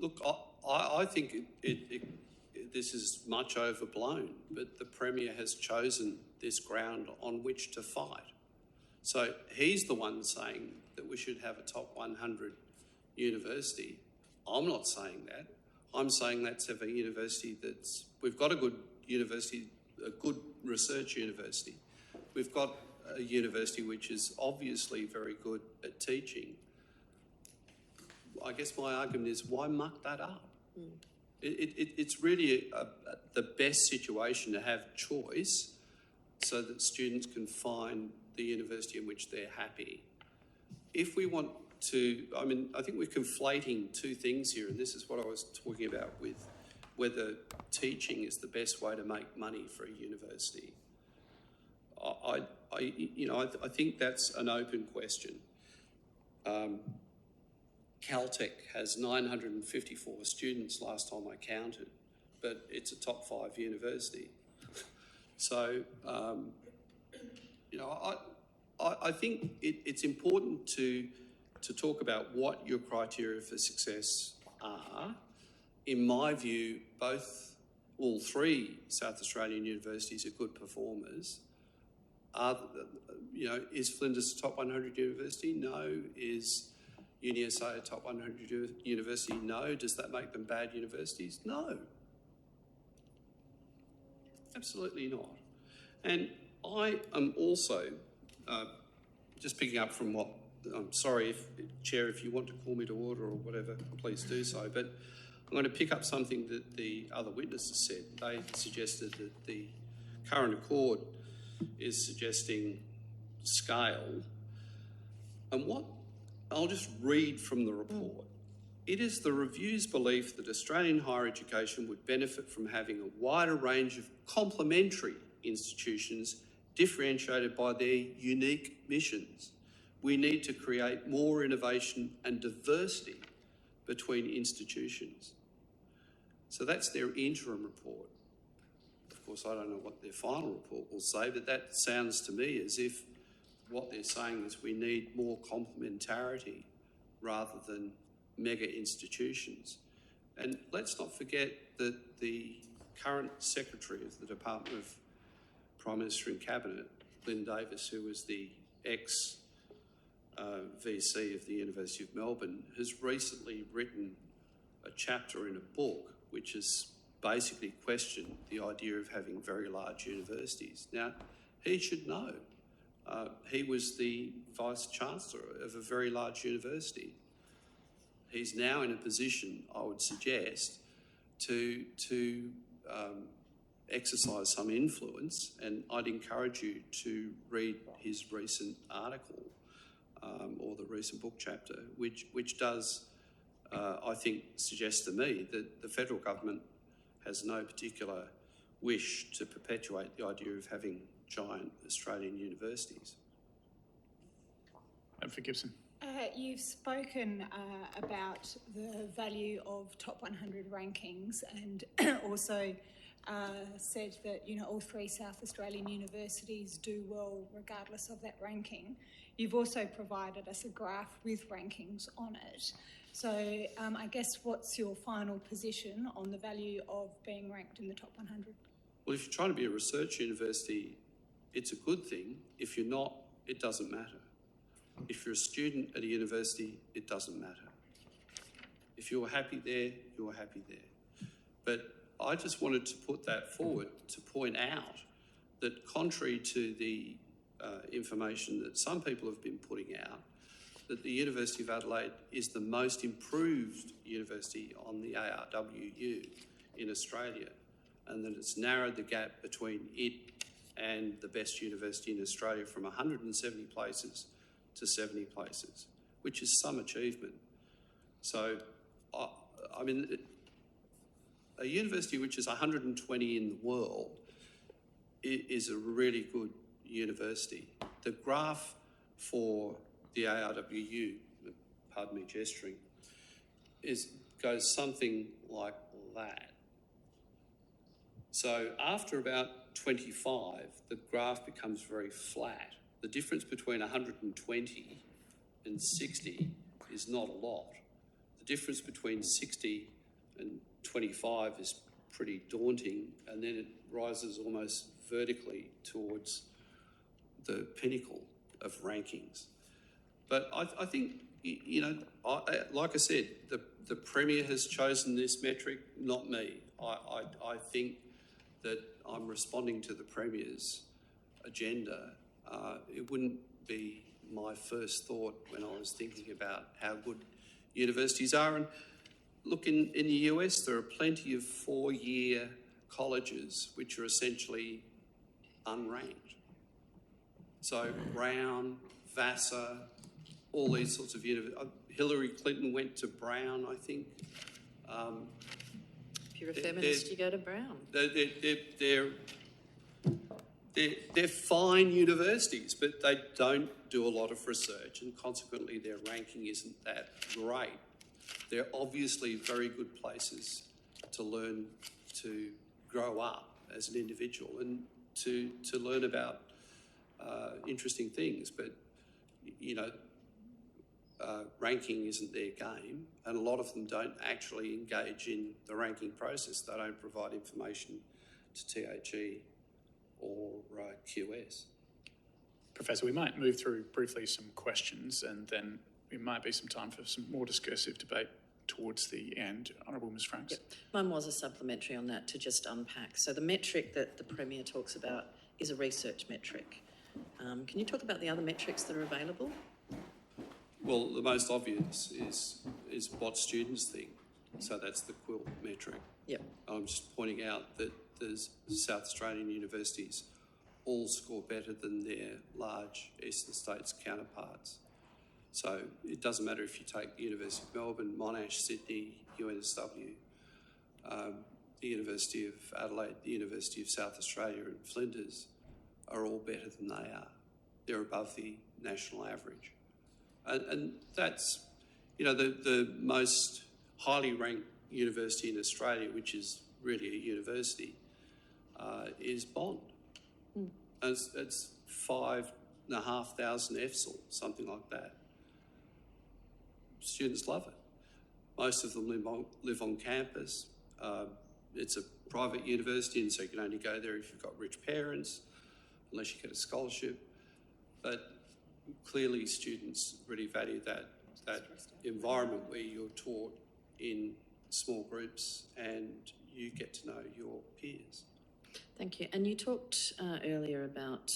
look, I think this is much overblown, but the Premier has chosen this ground on which to fight. So he's the one saying that we should have a top 100 university. I'm not saying that. I'm saying let's have a university we've got a good university, a good research university. We've got a university which is obviously very good at teaching. I guess my argument is, why muck that up? It's really the best situation to have choice so that students can find the university in which they're happy. If we want to, I think we're conflating two things here, and this is what I was talking about with whether teaching is the best way to make money for a university. I think that's an open question. Caltech has 954 students last time I counted, but it's a top 5 university. So, I think it's important to talk about what your criteria for success are. In my view, all three South Australian universities are good performers. Is Flinders a top 100 university? No. Is UniSA a top 100 university? No. Does that make them bad universities? No. Absolutely not. And I am also, just picking up from what, I'm sorry, Chair, if you want to call me to order or whatever, please do so, but I'm going to pick up something that the other witnesses said. They suggested that the current accord is suggesting scale. And I'll just read from the report. It is the review's belief that Australian higher education would benefit from having a wider range of complementary institutions differentiated by their unique missions. We need to create more innovation and diversity between institutions. So that's their interim report. Of course, I don't know what their final report will say, but that sounds to me as if what they're saying is we need more complementarity rather than mega institutions. And let's not forget that the current Secretary of the Department of Prime Minister and Cabinet, Lynn Davis, who was the ex-VC of the University of Melbourne, has recently written a chapter in a book which has basically questioned the idea of having very large universities. Now, he should know. He was the Vice-Chancellor of a very large university. He's now in a position, I would suggest, to exercise some influence, and I'd encourage you to read his recent article or the recent book chapter, which does, I think, suggest to me that the federal government has no particular wish to perpetuate the idea of having giant Australian universities. For Gibson. You've spoken about the value of top 100 rankings and also said that, all three South Australian universities do well regardless of that ranking. You've also provided us a graph with rankings on it. So I guess what's your final position on the value of being ranked in the top 100? Well, if you're trying to be a research university, it's a good thing. If you're not it doesn't matter. If you're a student at a university, it doesn't matter. If you're happy there, you're happy there. But I just wanted to put that forward to point out that contrary to the information that some people have been putting out, that the University of Adelaide is the most improved university on the ARWU in Australia, and that it's narrowed the gap between it and the best university in Australia from 170 places to 70 places, which is some achievement. So, I mean, a university which is 120 in the world is a really good university. The graph for the ARWU, pardon me gesturing, goes something like that. So after about 25, the graph becomes very flat. The difference between 120 and 60 is not a lot. The difference between 60 and 25 is pretty daunting, and then it rises almost vertically towards the pinnacle of rankings. But I think, you know, like I said, the Premier has chosen this metric, not me. I think that I'm responding to the Premier's agenda. It wouldn't be my first thought when I was thinking about how good universities are. And look, in the US, there are plenty of 4-year colleges which are essentially unranked. So Brown, Vassar, all these sorts of universities. Hillary Clinton went to Brown, I think. If you're a feminist, you go to Brown. They're fine universities, but they don't do a lot of research, and consequently their ranking isn't that great. They're obviously very good places to learn to grow up as an individual and to learn about interesting things. But, you know, ranking isn't their game, and a lot of them don't actually engage in the ranking process. They don't provide information to THE or QS. Professor, we might move through briefly some questions, and then we might be some time for some more discursive debate towards the end. Honourable Ms Franks. Yep. Mine was a supplementary on that to just unpack. So the metric that the Premier talks about is a research metric. Can you talk about the other metrics that are available? Well, the most obvious is what students think. So that's the quilt metric. Yep. I'm just pointing out that the South Australian universities all score better than their large eastern states counterparts. So it doesn't matter if you take the University of Melbourne, Monash, Sydney, UNSW, the University of Adelaide, the University of South Australia and Flinders are all better than they are. They're above the national average. And that's, you know, the most highly ranked university in Australia, which is really a university, is Bond. And it's 5,500 EFSL, something like that. Students love it. Most of them live on campus. It's a private university, and so you can only go there if you've got rich parents, unless you get a scholarship. But clearly students really value that environment where you're taught in small groups and you get to know your peers. Thank you. And you talked earlier about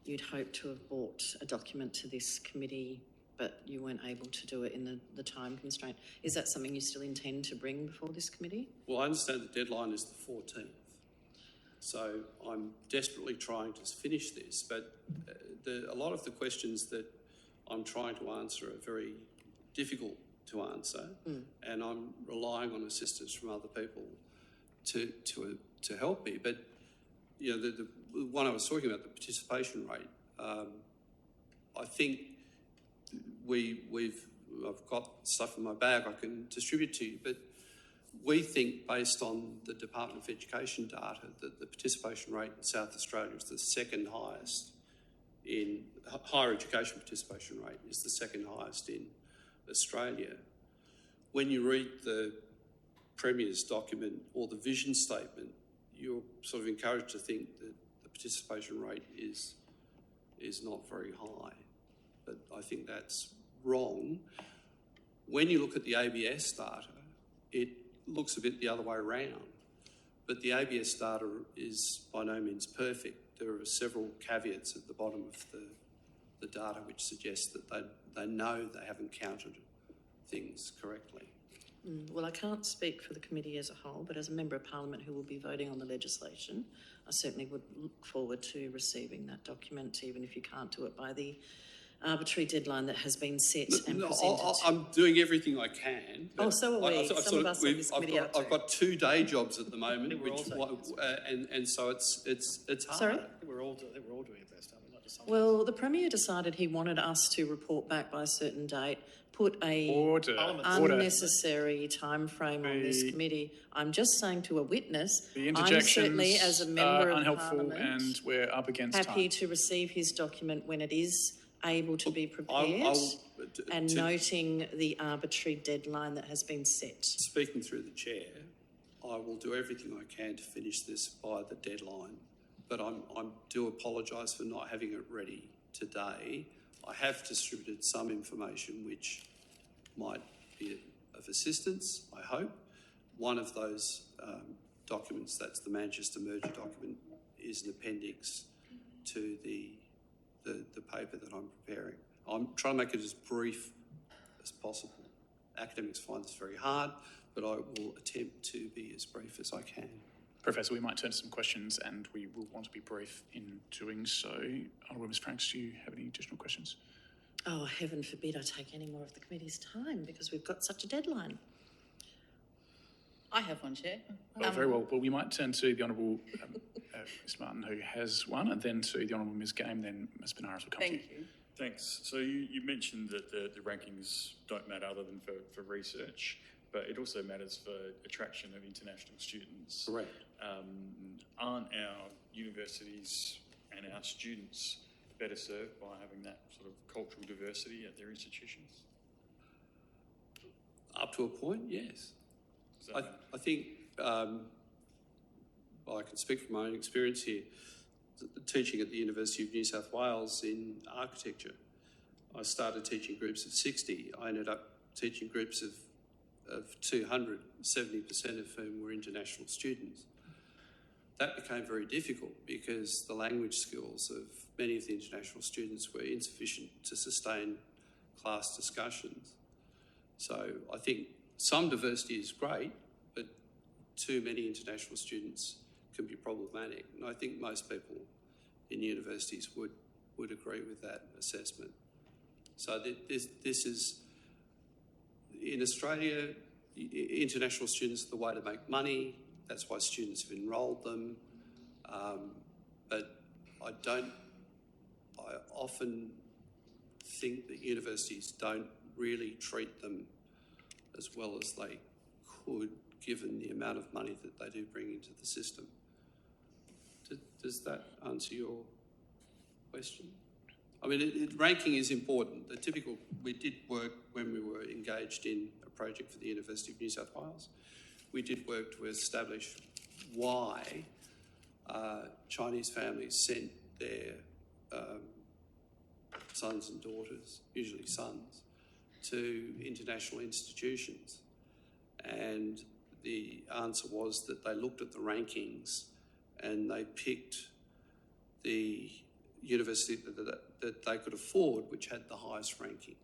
you'd hoped to have brought a document to this committee, but you weren't able to do it in the time constraint. Is that something you still intend to bring before this committee? Well, I understand the deadline is the 14th. So I'm desperately trying to finish this, but a lot of the questions that I'm trying to answer are very difficult to answer, and I'm relying on assistance from other people to help me. But, you know, the one I was talking about, the participation rate, I think I've got stuff in my bag I can distribute to you, but we think, based on the Department of Education data, that the participation rate in South Australia is the second highest in higher education participation rate is the second highest in Australia. When you read the Premier's document or the vision statement, you're sort of encouraged to think that the participation rate is is not very high. But I think that's wrong. When you look at the ABS data, it looks a bit the other way around. But the ABS data is by no means perfect. There are several caveats at the bottom of the data which suggest that they know they haven't counted things correctly. Well, I can't speak for the committee as a whole, but as a Member of Parliament who will be voting on the legislation, I certainly would look forward to receiving that document, even if you can't do it by the arbitrary deadline that has been set and presented. I'm doing everything I can. Oh, so are we. Some of us on this committee are too. I've got 2 day jobs at the moment, we're all and so it's hard. Sorry? I think we're all doing our best, aren't we? Not just some. Well, the Premier decided he wanted us to report back by a certain date, put a Order. unnecessary time frame on this committee. I'm just saying to a witness, The I'm interjections certainly, as a Member are of unhelpful, Parliament, and we're up against happy time. to receive his document when it is able to be prepared, and to- noting the arbitrary deadline that has been set. Speaking through the chair, I will do everything I can to finish this by the deadline, but I do apologise for not having it ready today. I have distributed some information which might be of assistance, I hope. One of those documents, that's the Manchester merger document, is an appendix to the paper that I'm preparing. I'm trying to make it as brief as possible. Academics find this very hard, but I will attempt to be as brief as I can. Professor, we might turn to some questions, and we will want to be brief in doing so. Honourable Ms Franks, do you have any additional questions? Oh, heaven forbid I take any more of the committee's time because we've got such a deadline. I have one, Chair. Very well. Well, we might turn to the Honourable Ms Martin, who has one, and then to the Honourable Ms Game, then Ms Benares will come to you. Thank you. Thanks. So you mentioned that the rankings don't matter other than for research, but it also matters for attraction of international students. Correct. Aren't our universities and our students better served by having that sort of cultural diversity at their institutions? Up to a point, yes. So, I think, I can speak from my own experience here, teaching at the University of New South Wales in architecture. I started teaching groups of 60. I ended up teaching groups of 200, 70% of whom were international students. That became very difficult because the language skills of many of the international students were insufficient to sustain class discussions. So I think some diversity is great, but too many international students can be problematic. And I think most people in universities would agree with that assessment. So this is, in Australia, international students are the way to make money. That's why students have enrolled them. But I often think that universities don't really treat them as well as they could, given the amount of money that they do bring into the system. Does that answer your question? I mean, ranking is important. We did work when we were engaged in a project for the University of New South Wales. We did work to establish why Chinese families sent their sons and daughters, usually sons, to international institutions. And the answer was that they looked at the rankings and they picked the university that they could afford, which had the highest ranking.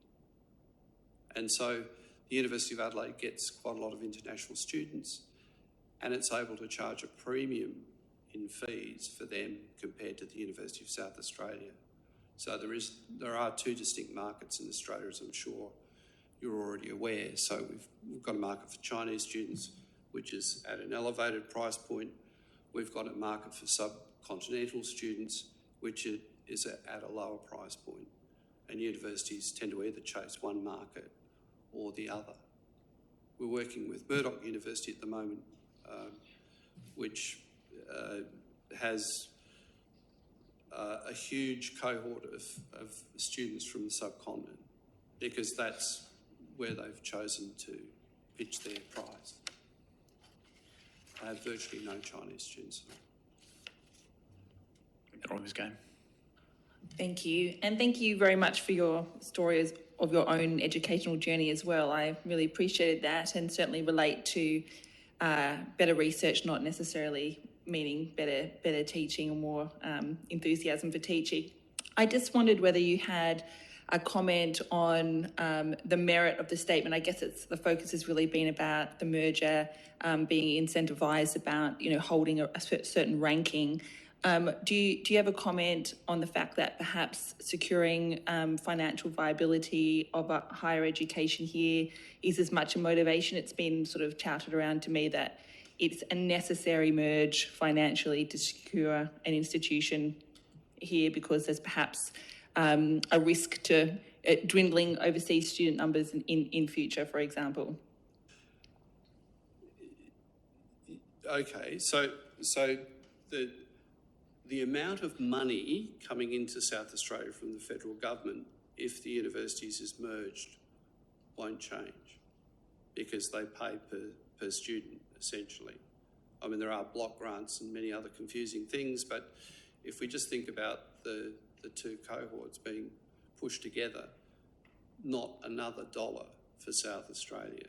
And so the University of Adelaide gets quite a lot of international students, and it's able to charge a premium in fees for them compared to the University of South Australia. So there are 2 distinct markets in Australia, as I'm sure you're already aware. So we've got a market for Chinese students, which is at an elevated price point. We've got a market for subcontinental students, which is at a lower price point. And universities tend to either chase one market or the other. We're working with Murdoch University at the moment, which has a huge cohort of students from the subcontinent, because that's where they've chosen to pitch their price. I have virtually no Chinese students. Honourable Ms Game. Thank you. And thank you very much for your stories of your own educational journey as well. I really appreciated that and certainly relate to better research, not necessarily meaning better teaching or more enthusiasm for teaching. I just wondered whether you had a comment on the merit of the statement. I guess the focus has really been about the merger being incentivised, about holding a certain ranking. Do you have a comment on the fact that perhaps securing financial viability of a higher education here is as much a motivation? It's been sort of touted around to me that it's a necessary merge financially to secure an institution here because there's perhaps a risk to dwindling overseas student numbers in future, for example. Okay, so the amount of money coming into South Australia from the federal government, if the universities is merged, won't change because they pay per student, essentially. I mean, there are block grants and many other confusing things, but if we just think about the two cohorts being pushed together, not another dollar for South Australia.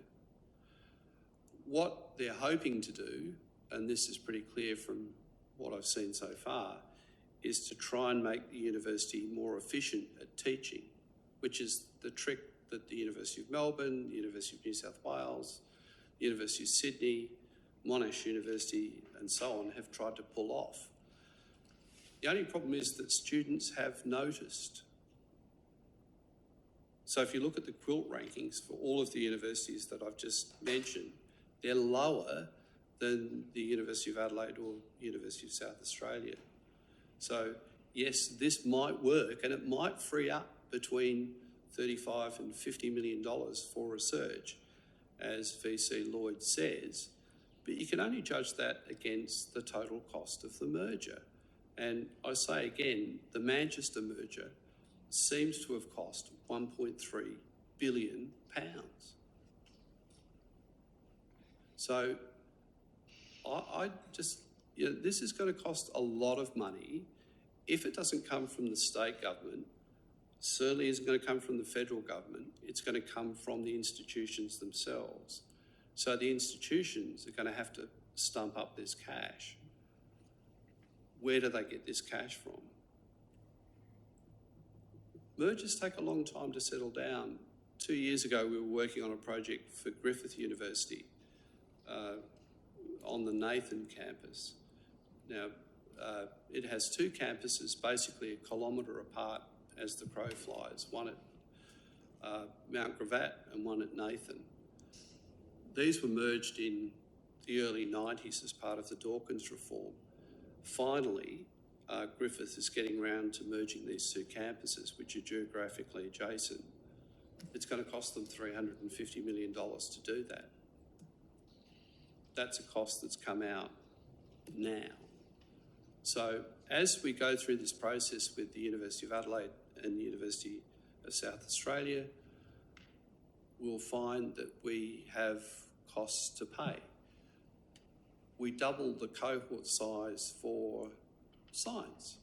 What they're hoping to do, and this is pretty clear from what I've seen so far, is to try and make the university more efficient at teaching, which is the trick that the University of Melbourne, the University of New South Wales, the University of Sydney, Monash University and so on have tried to pull off. The only problem is that students have noticed. So if you look at the quilt rankings for all of the universities that I've just mentioned, they're lower than the University of Adelaide or University of South Australia. So yes, this might work and it might free up between $35 and $50 million for research, as VC Lloyd says, but you can only judge that against the total cost of the merger. And I say again, the Manchester merger seems to have cost £1.3 billion. So I just, this is going to cost a lot of money. If it doesn't come from the state government, certainly isn't going to come from the federal government. It's going to come from the institutions themselves. So the institutions are going to have to stump up this cash. Where do they get this cash from? Mergers take a long time to settle down. 2 years ago, we were working on a project for Griffith University on the Nathan campus. Now, it has two campuses, basically a kilometre apart as the crow flies, one at Mount Gravatt and one at Nathan. These were merged in the early 90s as part of the Dawkins reform. Finally, Griffith is getting around to merging these two campuses, which are geographically adjacent. It's going to cost them $350 million to do that. That's a cost that's come out now. So as we go through this process with the University of Adelaide and the University of South Australia, we'll find that we have costs to pay. We doubled the cohort size for science.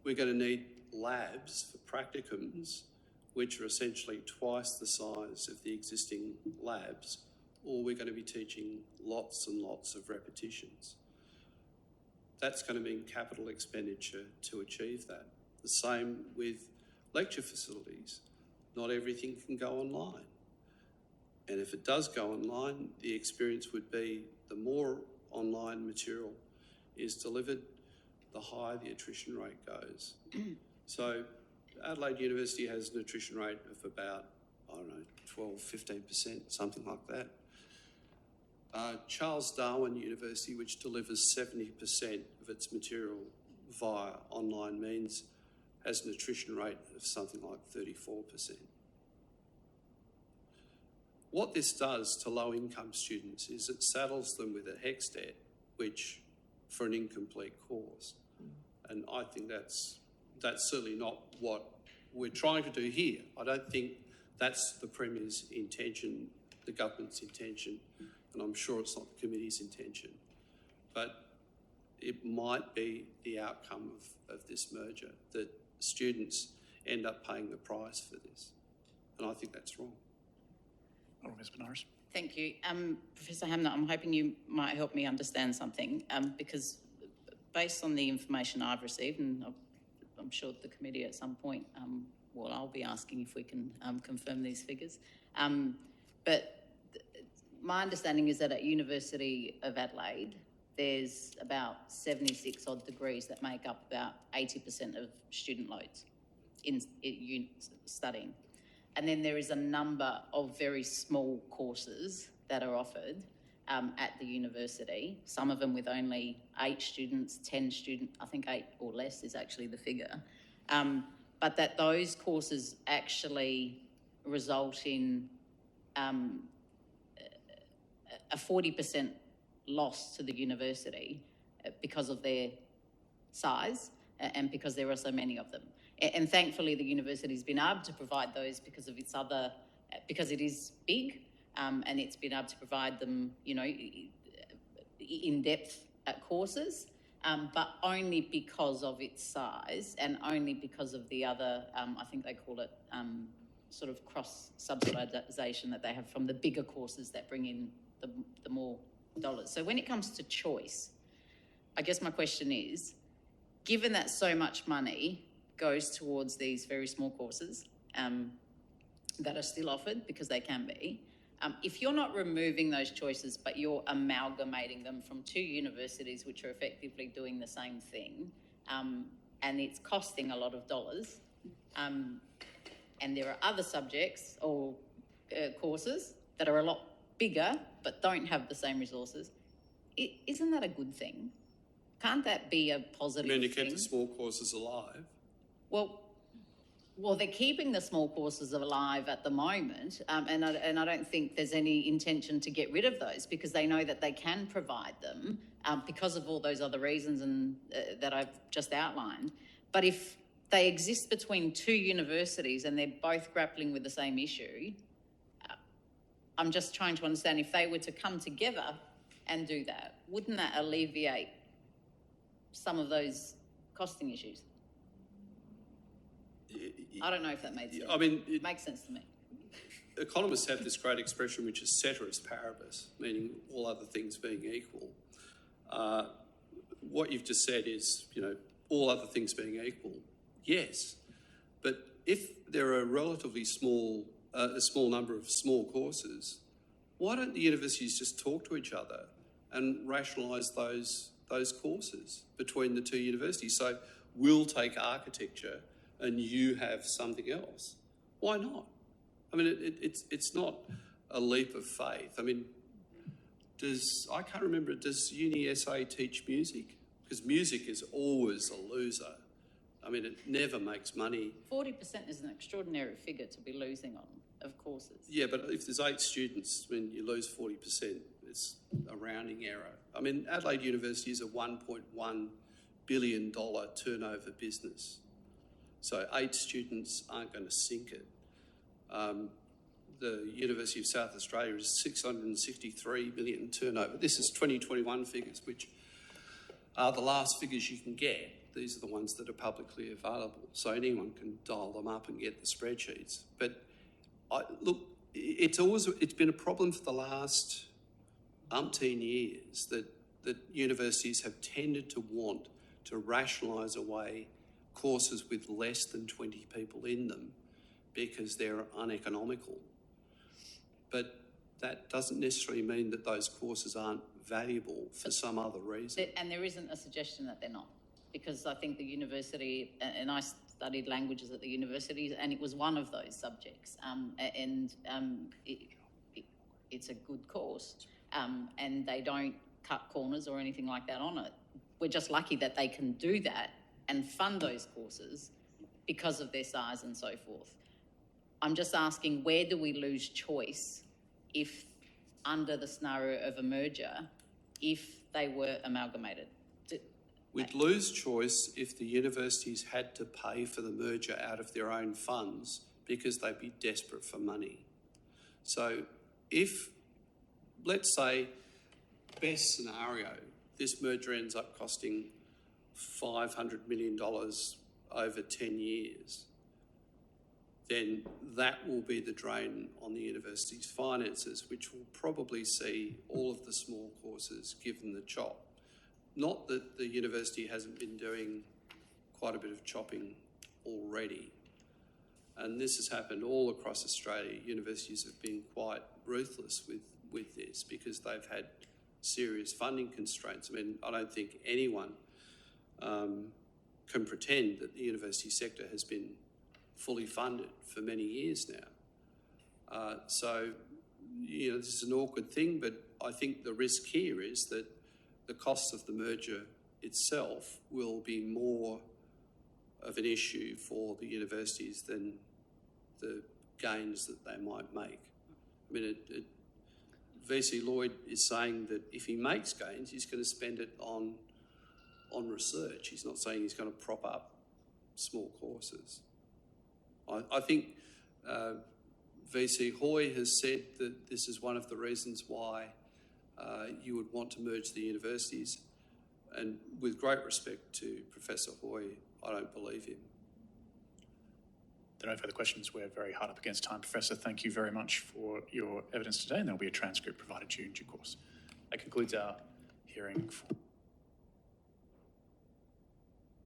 We're going to need labs for practicums, which are essentially twice the size of the existing labs, or we're going to be teaching lots and lots of repetitions. That's going to mean capital expenditure to achieve that. The same with lecture facilities. Not everything can go online. And if it does go online, the experience would be the more online material is delivered, the higher the attrition rate goes. So Adelaide University has an attrition rate of about, 12, 15%, something like that. Charles Darwin University, which delivers 70% of its material via online means, has an attrition rate of something like 34%. What this does to low-income students is it saddles them with a HECS debt, which for an incomplete course. And I think that's certainly not what we're trying to do here. I don't think that's the Premier's intention, the government's intention, and I'm sure it's not the committee's intention. But it might be the outcome of this merger, that students end up paying the price for this. And I think that's wrong. Oh, Ms. Benares. Thank you. Professor Hanmer, I'm hoping you might help me understand something, because based on the information I've received, and I'm sure the committee at some point, well, I'll be asking if we can confirm these figures. But my understanding is that at University of Adelaide, there's about 76 odd degrees that make up about 80% of student loads in studying. And then there is a number of very small courses that are offered at the university, some of them with only 8 students, 10 students, I think 8 or less is actually the figure. But that those courses actually result in a 40% loss to the university because of their size and because there are so many of them. And thankfully, the university's been able to provide those because of its other, because it is big, and it's been able to provide them, you know, in-depth courses, but only because of its size and only because of the other, I think they call it sort of cross-subsidisation that they have from the bigger courses that bring in the more dollars. So when it comes to choice, I guess my question is, given that so much money goes towards these very small courses that are still offered because they can be, if you're not removing those choices but you're amalgamating them from 2 universities which are effectively doing the same thing, and it's costing a lot of dollars, and there are other subjects or courses that are a lot bigger but don't have the same resources, isn't that a good thing? Can't that be a positive thing? To keep the small courses alive. Well, they're keeping the small courses alive at the moment, and I don't think there's any intention to get rid of those because they know that they can provide them because of all those other reasons and that I've just outlined. But if they exist between 2 universities and they're both grappling with the same issue, I'm just trying to understand if they were to come together and do that, wouldn't that alleviate some of those costing issues? I don't know if that made sense. I mean, it makes sense to me. Economists have this great expression which is ceteris paribus, meaning all other things being equal. What you've just said is, you know, all other things being equal, yes. But if there are relatively small, a small number of small courses, why don't the universities just talk to each other and rationalise those courses between the 2 universities? So we'll take architecture and you have something else. Why not? I mean, it's not a leap of faith. I mean, I can't remember, does Uni SA teach music? Because music is always a loser. I mean, it never makes money. 40% is an extraordinary figure to be losing on, of courses. Yeah, but if there's 8 students, when you lose 40%, it's a rounding error. I mean, Adelaide University is a $1.1 billion turnover business. So 8 students aren't going to sink it. The University of South Australia is 663 million turnover. This is 2021 figures, which are the last figures you can get. These are the ones that are publicly available, so anyone can dial them up and get the spreadsheets. But look, it's been a problem for the last umpteen years that universities have tended to want to rationalise away courses with less than 20 people in them because they're uneconomical. But that doesn't necessarily mean that those courses aren't valuable for some other reason. And there isn't a suggestion that they're not, because I think the university, and I studied languages at the university, and it was one of those subjects, it's a good course, and they don't cut corners or anything like that on it. We're just lucky that they can do that and fund those courses because of their size and so forth. I'm just asking, where do we lose choice if, under the scenario of a merger, if they were amalgamated? We'd lose choice if the universities had to pay for the merger out of their own funds because they'd be desperate for money. So if, let's say, best scenario, this merger ends up costing $500 million over 10 years, then that will be the drain on the university's finances, which will probably see all of the small courses given the chop. Not that the university hasn't been doing quite a bit of chopping already. And this has happened all across Australia. Universities have been quite ruthless with this because they've had serious funding constraints. I mean, I don't think anyone can pretend that the university sector has been fully funded for many years now. So, you know, this is an awkward thing, but I think the risk here is that the cost of the merger itself will be more of an issue for the universities than the gains that they might make. I mean, VC Lloyd is saying that if he makes gains, he's going to spend it on research. He's not saying he's going to prop up small courses. I think VC Hoy has said that this is one of the reasons why you would want to merge the universities. And with great respect to Professor Hoy, I don't believe him. There are no further questions. We're very hard up against time. Professor, thank you very much for your evidence today, and there'll be a transcript provided to you in due course. That concludes our hearing for